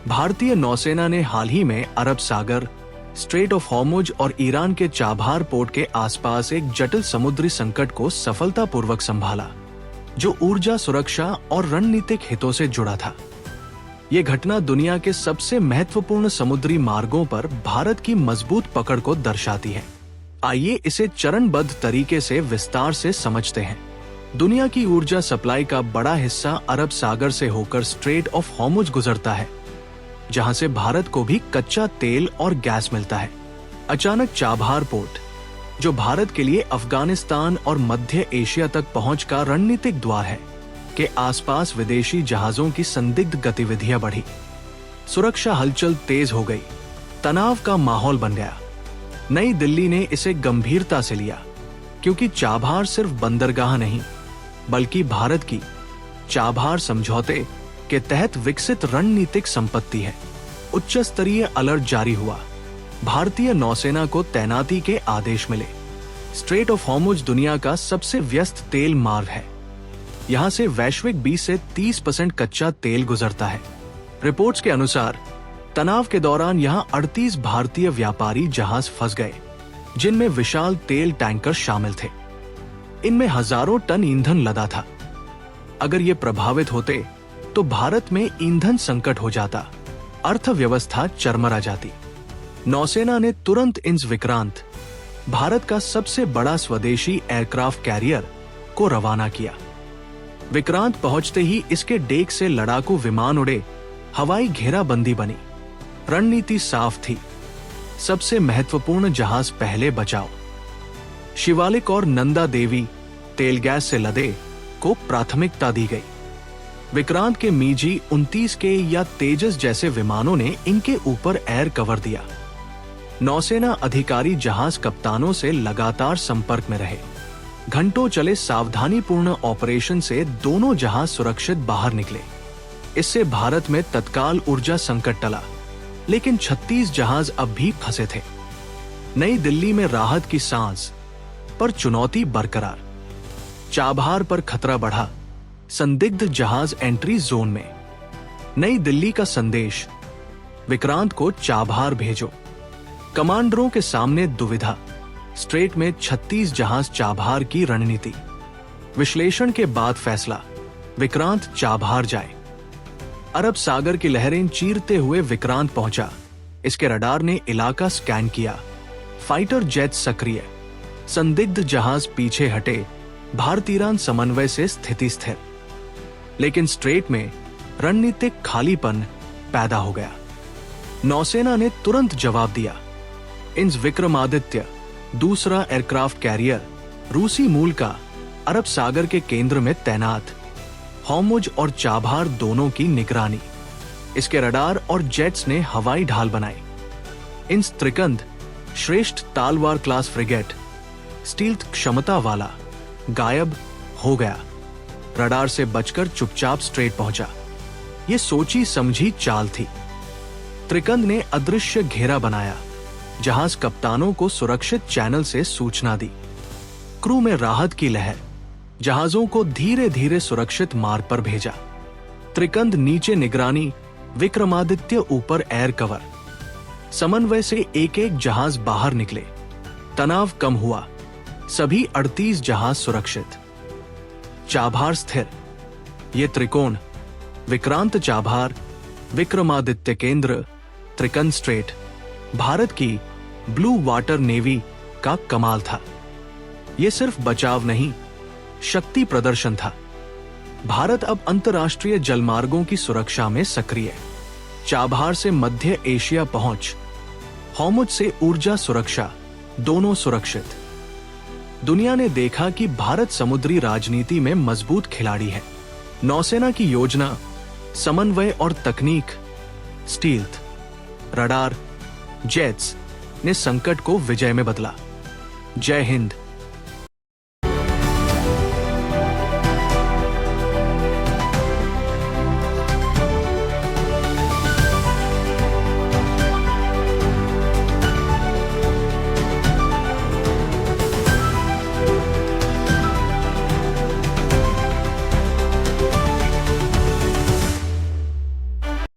भारतीय नौसेना ने हाल ही में अरब सागर, स्ट्रेट ऑफ हॉर्मुज और ईरान के चाबहार पोर्ट के आसपास एक जटिल समुद्री संकट को सफलतापूर्वक संभाला, जो ऊर्जा सुरक्षा और रणनीतिक हितों से जुड़ा था। ये घटना दुनिया के सबसे महत्वपूर्ण समुद्री मार्गों पर भारत की मजबूत पकड़ को दर्शाती है। आइए इसे चरणबद्ध तरीके से विस्तार से समझते हैं। दुनिया की ऊर्जा सप्लाई का बड़ा हिस्सा अरब सागर से होकर स्ट्रेट ऑफ हॉर्मुज गुजरता है, जहां से भारत को भी कच्चा तेल और गैस मिलता है। अचानक चाबहार पोर्ट, जो भारत के लिए अफगानिस्तान और मध्य एशिया तक पहुंच का रणनीतिक द्वार है, के आसपास विदेशी जहाजों की संदिग्ध गतिविधियां बढ़ी। सुरक्षा हलचल तेज हो गई, तनाव का माहौल बन गया। नई दिल्ली ने इसे गंभीरता से लिया, क्योंकि चाबहार सिर्फ बंदरगाह नहीं, बल्कि भारत की चाबहार समझौते के तहत विकसित रणनीतिक संपत्ति है। उच्च स्तरीय अलर्ट जारी हुआ, भारतीय नौसेना को तैनाती के आदेश मिले। स्ट्रेट ऑफ हॉर्मुज दुनिया का सबसे व्यस्त तेल मार्ग है। यहां से वैश्विक 20 से 30% कच्चा तेल गुजरता है। रिपोर्ट्स के अनुसार तनाव के दौरान यहां 38 भारतीय व्यापारी जहाज फंस गए, जिनमें विशाल तेल टैंकर शामिल थे। इनमें हजारों टन ईंधन लदा था। अगर ये प्रभावित होते तो भारत में ईंधन संकट हो जाता, अर्थव्यवस्था चरमरा जाती। नौसेना ने तुरंत इंस विक्रांत, भारत का सबसे बड़ा स्वदेशी एयरक्राफ्ट कैरियर, को रवाना किया। विक्रांत पहुंचते ही इसके डेक से लड़ाकू विमान उड़े, हवाई घेराबंदी बनी। रणनीति साफ थी, सबसे महत्वपूर्ण जहाज पहले बचाओ। शिवालिक और नंदा देवी तेल गैस से लदे को प्राथमिकता दी गई। विक्रांत के मीजी 29 के या तेजस जैसे विमानों ने इनके ऊपर एयर कवर दिया। नौसेना अधिकारी जहाज कप्तानों से लगातार संपर्क में रहे। घंटों चले सावधानीपूर्ण ऑपरेशन से दोनों जहाज सुरक्षित बाहर निकले। इससे भारत में तत्काल ऊर्जा संकट टला, लेकिन 36 जहाज अब भी फंसे थे। नई दिल्ली में राहत की सांस, पर चुनौती बरकरार। चाबहार पर खतरा बढ़ा, संदिग्ध जहाज एंट्री जोन में। नई दिल्ली का संदेश, विक्रांत को चाबहार भेजो। कमांडरों के सामने दुविधा, स्ट्रेट में 36 जहाज चाबहार की रणनीति। विश्लेषण के बाद फैसला, विक्रांत चाबहार जाए। अरब सागर की लहरें चीरते हुए विक्रांत पहुंचा। इसके रडार ने इलाका स्कैन किया, फाइटर जेट सक्रिय, संदिग्ध जहाज पीछे हटे, भारत-ईरान समन्वय से स्थिति स्थिर। लेकिन स्ट्रेट में रणनीतिक खालीपन पैदा हो गया। नौसेना ने तुरंत जवाब दिया। इंस विक्रमादित्य, दूसरा एयरक्राफ्ट कैरियर, रूसी मूल का, अरब सागर के केंद्र में तैनात, हॉर्मुज और चाबहार दोनों की निगरानी। इसके रडार और जेट्स ने हवाई ढाल बनाई। इंस त्रिकंद, श्रेष्ठ तालवार क्लास फ्रिगेट, स्टील्थ क्षमता वाला, गायब हो गया। रडार से बचकर चुपचाप स्ट्रेट पहुंचा। यह सोची समझी चाल थी। त्रिकंद ने अदृश्य घेरा बनाया, जहाज कप्तानों को सुरक्षित चैनल से सूचना दी। क्रू में राहत की लहर, जहाजों को धीरे धीरे सुरक्षित मार्ग पर भेजा। त्रिकंद नीचे निगरानी, विक्रमादित्य ऊपर एयर कवर। समन्वय से एक एक जहाज बाहर निकले। तनाव कम हुआ, सभी 38 जहाज सुरक्षित। चाबहार स्थिर। ये त्रिकोण, विक्रांत चाबहार, विक्रमादित्य केंद्र, त्रिकंद स्ट्रेट, भारत की ब्लू वाटर नेवी का कमाल था। यह सिर्फ बचाव नहीं, शक्ति प्रदर्शन था। भारत अब अंतर्राष्ट्रीय जलमार्गों की सुरक्षा में सक्रिय है। चाबहार से मध्य एशिया पहुंच, हॉर्मुज से ऊर्जा सुरक्षा, दोनों सुरक्षित। दुनिया ने देखा कि भारत समुद्री राजनीति में मजबूत खिलाड़ी है। नौसेना की योजना, समन्वय और तकनीक, स्टील्थ, रडार, जेट्स ने संकट को विजय में बदला। जय हिंद।